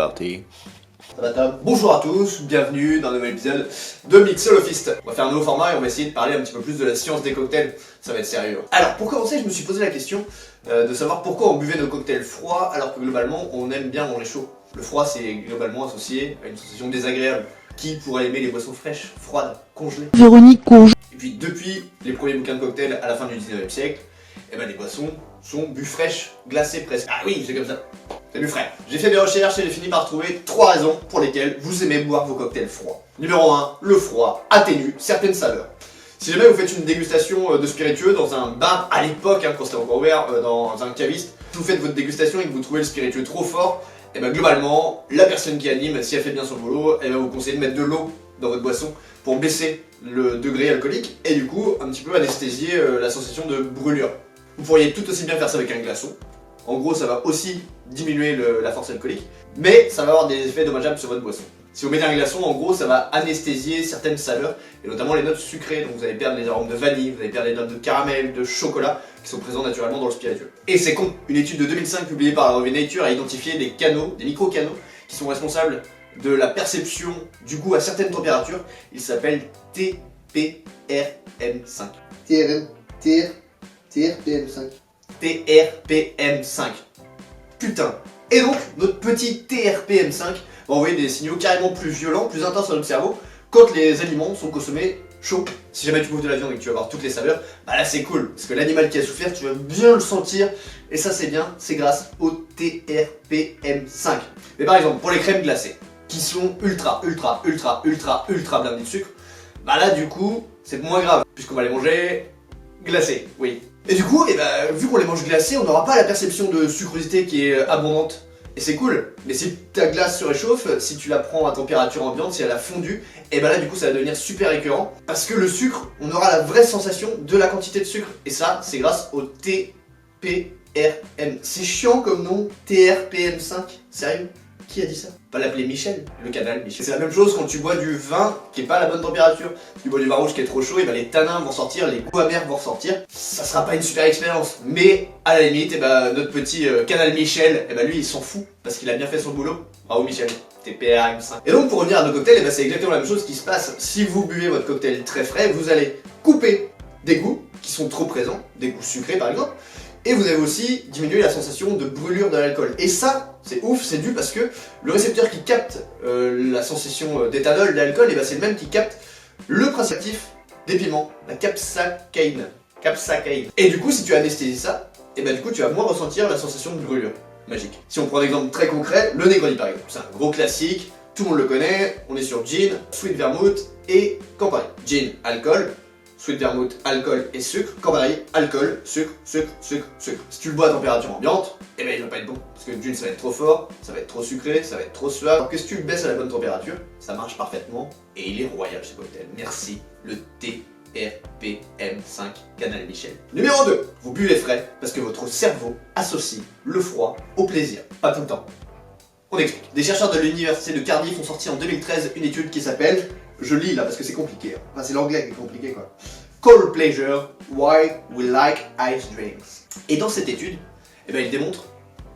parti. Ça va Tom? Bonjour à tous, bienvenue dans un nouvel épisode de Mixologist. On va faire un nouveau format et on va essayer de parler un petit peu plus de la science des cocktails. Ça va être sérieux. Alors pour commencer, je me suis posé la question de savoir pourquoi on buvait nos cocktails froids alors que globalement on aime bien manger chaud. Le froid c'est globalement associé à une sensation désagréable. Qui pourrait aimer les boissons fraîches, froides, congelées? Véronique Conge. Et puis depuis les premiers bouquins de cocktails à la fin du 19e siècle, eh ben les boissons sont bues fraîches, glacées presque. Ah oui, c'est comme ça. C'est du frais. J'ai fait des recherches et j'ai fini par trouver 3 raisons pour lesquelles vous aimez boire vos cocktails froids. Numéro 1, le froid atténue certaines saveurs. Si jamais vous faites une dégustation de spiritueux dans un bar à l'époque, quand c'était encore ouvert, dans un caviste, vous faites votre dégustation et que vous trouvez le spiritueux trop fort, et ben globalement, la personne qui anime, si elle fait bien son boulot, elle va vous conseiller de mettre de l'eau dans votre boisson pour baisser le degré alcoolique et du coup un petit peu anesthésier la sensation de brûlure. Vous pourriez tout aussi bien faire ça avec un glaçon. En gros, ça va aussi diminuer la force alcoolique, mais ça va avoir des effets dommageables sur votre boisson. Si vous mettez un glaçon, en gros, ça va anesthésier certaines saveurs, et notamment les notes sucrées, donc vous allez perdre les arômes de vanille, vous allez perdre les notes de caramel, de chocolat, qui sont présents naturellement dans le spiritueux. Et c'est con, une étude de 2005 publiée par la revue Nature a identifié des canaux, des micro-canaux, qui sont responsables de la perception du goût à certaines températures. Ils s'appellent TRPM5. TRPM5. TRPM5. Putain. Et donc, notre petit TRPM5 va envoyer des signaux carrément plus violents, plus intenses à notre cerveau, quand les aliments sont consommés chauds. Si jamais tu bouffes de la viande et que tu vas avoir toutes les saveurs, bah là c'est cool, parce que l'animal qui a souffert, tu vas bien le sentir, et ça c'est bien, c'est grâce au TRPM5. Mais par exemple, pour les crèmes glacées, qui sont ultra blindées de sucre, bah là du coup, c'est moins grave, puisqu'on va les manger glacés, oui. Et du coup, vu qu'on les mange glacés, on n'aura pas la perception de sucrosité qui est abondante. Et c'est cool, mais si ta glace se réchauffe, si tu la prends à température ambiante, si elle a fondu, et là du coup ça va devenir super écœurant. Parce que le sucre, on aura la vraie sensation de la quantité de sucre. Et ça, c'est grâce au TPRM. C'est chiant comme nom, TRPM5, sérieux? Qui a dit ça? Pas l'appeler Michel, le canal Michel. C'est la même chose quand tu bois du vin qui est pas à la bonne température. Si tu bois du vin rouge qui est trop chaud, et les tanins vont sortir, les goûts amers vont ressortir. Ça sera pas une super expérience. Mais à la limite, notre petit canal Michel, lui il s'en fout parce qu'il a bien fait son boulot. Bravo Michel, TPRM5. Et donc pour revenir à nos cocktails, c'est exactement la même chose qui se passe. Si vous buvez votre cocktail très frais, vous allez couper des goûts qui sont trop présents, des goûts sucrés par exemple. Et vous avez aussi diminué la sensation de brûlure de l'alcool. Et ça, c'est ouf, c'est dû parce que le récepteur qui capte la sensation d'éthanol, d'alcool, c'est le même qui capte le principe actif des piments, la capsaïcaïne. Et du coup, si tu anesthésies ça, du coup, tu vas moins ressentir la sensation de brûlure. Magique. Si on prend un exemple très concret, le Negroni par exemple. C'est un gros classique, tout le monde le connaît, on est sur gin, sweet vermouth et Campari. Gin, alcool. Sweet vermouth, alcool et sucre. Campari, alcool, sucre. Si tu le bois à température ambiante, il va pas être bon. Parce que le gin ça va être trop fort, ça va être trop sucré, ça va être trop suave. Alors que si tu le baisses à la bonne température, ça marche parfaitement et il est royal ce cocktail. Merci, le TRPM5 Canal Michel. Numéro 2, vous buvez frais parce que votre cerveau associe le froid au plaisir. Pas tout le temps. On explique. Des chercheurs de l'université de Cardiff ont sorti en 2013 une étude qui s'appelle, je lis là parce que c'est compliqué, enfin c'est l'anglais qui est compliqué quoi. Cold Pleasure, Why We Like Ice Drinks. Et dans cette étude, il démontre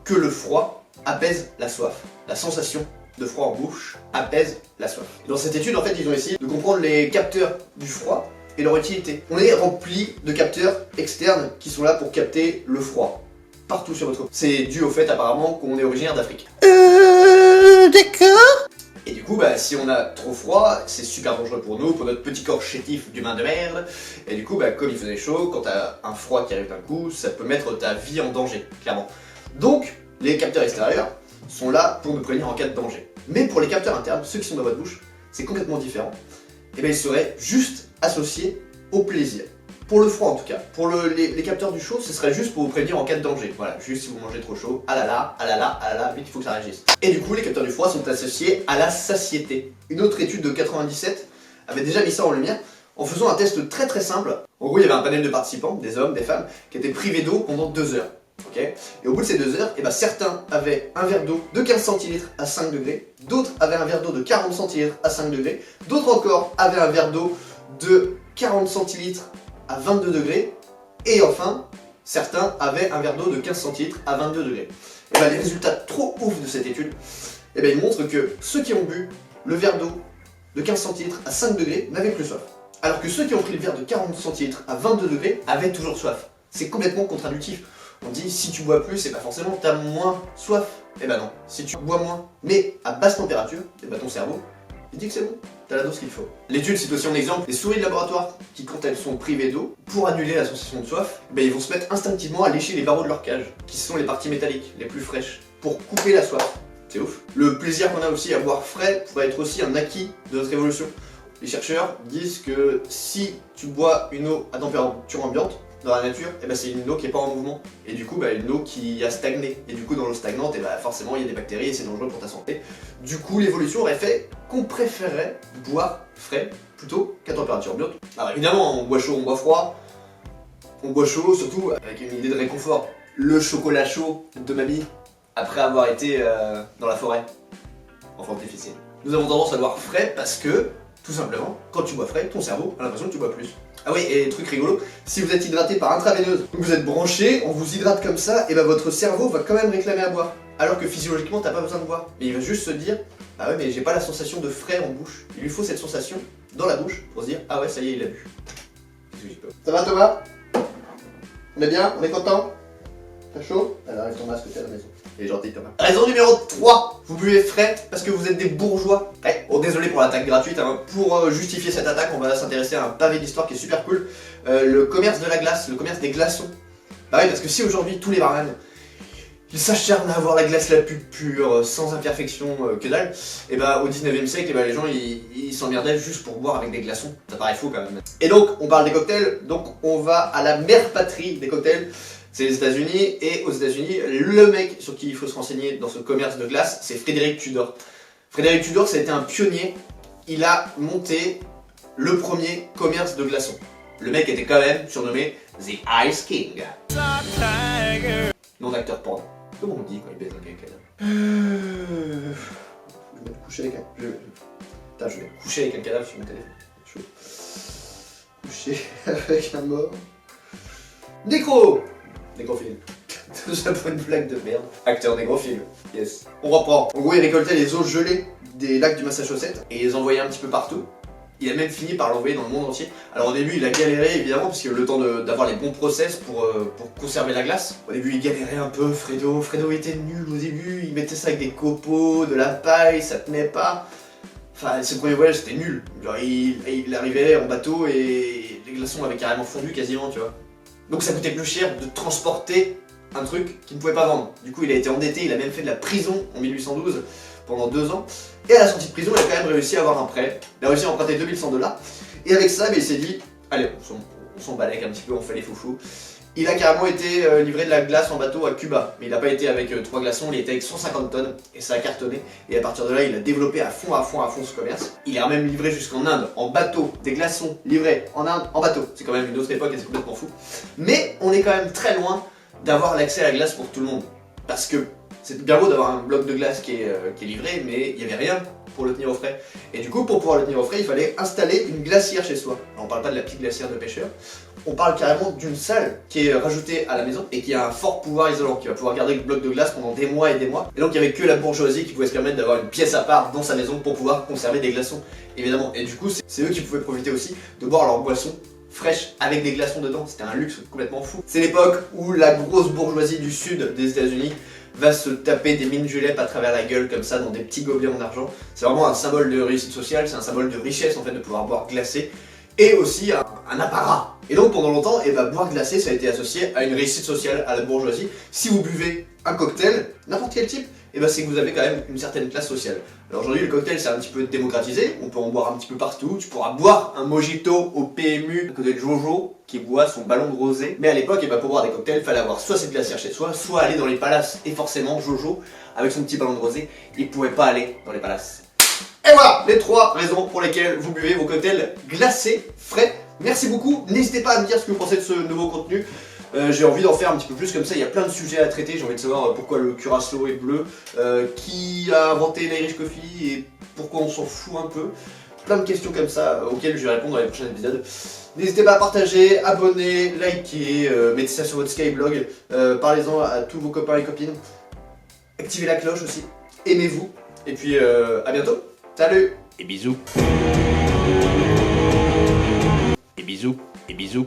que le froid apaise la soif. La sensation de froid en bouche apaise la soif. Et dans cette étude, en fait, ils ont essayé de comprendre les capteurs du froid et leur utilité. On est rempli de capteurs externes qui sont là pour capter le froid. Partout sur votre corps. C'est dû au fait apparemment qu'on est originaire d'Afrique. D'accord. Et du coup, si on a trop froid, c'est super dangereux pour nous, pour notre petit corps chétif d'humain de merde. Et du coup, comme il faisait chaud, quand t'as un froid qui arrive d'un coup, ça peut mettre ta vie en danger, clairement. Donc, les capteurs extérieurs sont là pour nous prévenir en cas de danger. Mais pour les capteurs internes, ceux qui sont dans votre bouche, c'est complètement différent. Ils seraient juste associés au plaisir. Pour le froid en tout cas. Pour les capteurs du chaud, ce serait juste pour vous prévenir en cas de danger. Voilà, juste si vous mangez trop chaud, ah là là, vite il faut que ça réagisse. Et du coup, les capteurs du froid sont associés à la satiété. Une autre étude de 97 avait déjà mis ça en lumière en faisant un test très simple. En gros, il y avait un panel de participants, des hommes, des femmes, qui étaient privés d'eau pendant 2 heures. Okay. Et au bout de ces 2 heures, certains avaient un verre d'eau de 15 centilitres à 5 degrés, d'autres avaient un verre d'eau de 40 centilitres à 5 degrés, d'autres encore avaient un verre d'eau de 40 centilitres à 22 degrés, et enfin, certains avaient un verre d'eau de 15 centilitres à 22 degrés. Les résultats trop ouf de cette étude, Et bien il montre que ceux qui ont bu le verre d'eau de 15 centilitres à 5 degrés n'avaient plus soif. Alors que ceux qui ont pris le verre de 40 centilitres à 22 degrés avaient toujours soif. C'est complètement contradictif. On dit si tu bois plus, et bah forcément t'as moins soif. Et bah non, si tu bois moins, mais à basse température, et bah ton cerveau, il dit que c'est bon, t'as la dose qu'il faut. L'étude cite aussi en exemple des souris de laboratoire qui, quand elles sont privées d'eau, pour annuler la sensation de soif, bah ils vont se mettre instinctivement à lécher les barreaux de leur cage, qui sont les parties métalliques, les plus fraîches, pour couper la soif. C'est ouf. Le plaisir qu'on a aussi à boire frais pourrait être aussi un acquis de notre évolution. Les chercheurs disent que si tu bois une eau à température ambiante, dans la nature, et ben c'est une eau qui n'est pas en mouvement. Et du coup, une eau qui a stagné. Et du coup, dans l'eau stagnante, et forcément, il y a des bactéries et c'est dangereux pour ta santé. Du coup, l'évolution aurait fait qu'on préférerait boire frais plutôt qu'à température ambiante. Alors évidemment, on boit chaud, on boit froid. On boit chaud, surtout avec une idée de réconfort. Le chocolat chaud de mamie, après avoir été dans la forêt, en forme difficile. Nous avons tendance à boire frais parce que, tout simplement, quand tu bois frais, ton cerveau a l'impression que tu bois plus. Ah oui, et truc rigolo, si vous êtes hydraté par intraveineuse, donc vous êtes branché, on vous hydrate comme ça, et votre cerveau va quand même réclamer à boire. Alors que physiologiquement, t'as pas besoin de boire. Mais il va juste se dire, ah ouais, mais j'ai pas la sensation de frais en bouche. Il lui faut cette sensation dans la bouche pour se dire, ah ouais, ça y est, il a bu. Ça va Thomas? On est bien? On est content? T'as chaud? Alors enlève ton masque, t'es à la maison. Il est gentil Thomas. Raison numéro 3, vous buvez frais parce que vous êtes des bourgeois. Ouais. Bon, désolé pour l'attaque gratuite, hein. Pour justifier cette attaque, on va s'intéresser à un pavé d'histoire qui est super cool. Le commerce de la glace, le commerce des glaçons. Bah oui, parce que si aujourd'hui tous les barman, ils s'acharnent à avoir la glace la plus pure, sans imperfection, que dalle, et au 19e siècle, les gens ils s'emmerdaient juste pour boire avec des glaçons. Ça paraît fou quand même. Et donc, on parle des cocktails, donc on va à la mère patrie des cocktails. C'est les États-Unis, et aux États-Unis, le mec sur qui il faut se renseigner dans ce commerce de glace, c'est Frédéric Tudor. Frédéric Tudor, ça a été un pionnier. Il a monté le premier commerce de glaçons. Le mec était quand même surnommé The Ice King. Nom d'acteur porno. Comment on dit quand il baise un cadavre? Je vais me coucher avec un... Putain, je vais me coucher avec un cadavre sur mon téléphone. Chaud. Coucher avec un mort. Nécro. Nécrophile. Tout ça pour une blague de merde. Acteur nécrophile. Yes. On reprend. En gros, il récoltait les eaux gelées des lacs du Massachusetts et il les envoyait un petit peu partout. Il a même fini par l'envoyer dans le monde entier. Alors au début, il a galéré évidemment parce qu'il a eu le temps d'avoir les bons process pour conserver la glace. Au début, il galérait un peu. Fredo était nul au début. Il mettait ça avec des copeaux, de la paille, ça tenait pas. Enfin, ses premiers voyages, c'était nul. Genre, il arrivait en bateau et les glaçons avaient carrément fondu quasiment, tu vois. Donc ça coûtait plus cher de transporter un truc qu'il ne pouvait pas vendre. Du coup, il a été endetté, il a même fait de la prison en 1812 pendant 2 ans. Et à la sortie de prison, il a quand même réussi à avoir un prêt. Il a réussi à emprunter 2100 $. Et avec ça, il s'est dit, allez, on s'en balèque un petit peu, on fait les foufous. Il a carrément été livré de la glace en bateau à Cuba. Mais il n'a pas été avec 3 glaçons, il était avec 150 tonnes. Et ça a cartonné. Et à partir de là, il a développé à fond ce commerce. Il a même livré jusqu'en Inde, en bateau, des glaçons livrés en Inde, en bateau. C'est quand même une autre époque et c'est complètement fou. Mais on est quand même très loin d'avoir l'accès à la glace pour tout le monde. Parce que c'est bien beau d'avoir un bloc de glace qui est livré, mais il n'y avait rien pour le tenir au frais. Et du coup, pour pouvoir le tenir au frais, il fallait installer une glacière chez soi. Alors, on parle pas de la petite glacière de pêcheur, on parle carrément d'une salle qui est rajoutée à la maison et qui a un fort pouvoir isolant, qui va pouvoir garder le bloc de glace pendant des mois et des mois. Et donc il n'y avait que la bourgeoisie qui pouvait se permettre d'avoir une pièce à part dans sa maison pour pouvoir conserver des glaçons, évidemment. Et du coup, c'est eux qui pouvaient profiter aussi de boire leur boisson fraîche avec des glaçons dedans. C'était un luxe complètement fou. C'est l'époque où la grosse bourgeoisie du sud des États-Unis va se taper des mines julep à travers la gueule comme ça dans des petits gobelets en argent. C'est vraiment un symbole de réussite sociale, c'est un symbole de richesse en fait de pouvoir boire glacé et aussi un apparat. Et donc pendant longtemps, boire glacé ça a été associé à une réussite sociale, à la bourgeoisie. Si vous buvez un cocktail, n'importe quel type, c'est que vous avez quand même une certaine classe sociale. Alors aujourd'hui le cocktail c'est un petit peu démocratisé, on peut en boire un petit peu partout, tu pourras boire un mojito au PMU à côté de Jojo qui boit son ballon de rosé. Mais à l'époque, pour boire des cocktails, il fallait avoir soit cette glacière chez soi, soit aller dans les palaces. Et forcément, Jojo, avec son petit ballon de rosé, il pouvait pas aller dans les palaces. Et voilà les 3 raisons pour lesquelles vous buvez vos cocktails glacés, frais. Merci beaucoup, n'hésitez pas à me dire ce que vous pensez de ce nouveau contenu. J'ai envie d'en faire un petit peu plus comme ça, il y a plein de sujets à traiter, j'ai envie de savoir pourquoi le Curaçao est bleu, qui a inventé l'Irish Coffee et pourquoi on s'en fout un peu. Plein de questions comme ça auxquelles je vais répondre dans les prochains épisodes. N'hésitez pas à partager, abonner, liker, mettez ça sur votre Skyblog, parlez-en à tous vos copains et copines. Activez la cloche aussi, aimez-vous. Et puis à bientôt. Salut. Et bisous. Et bisous. Et bisous.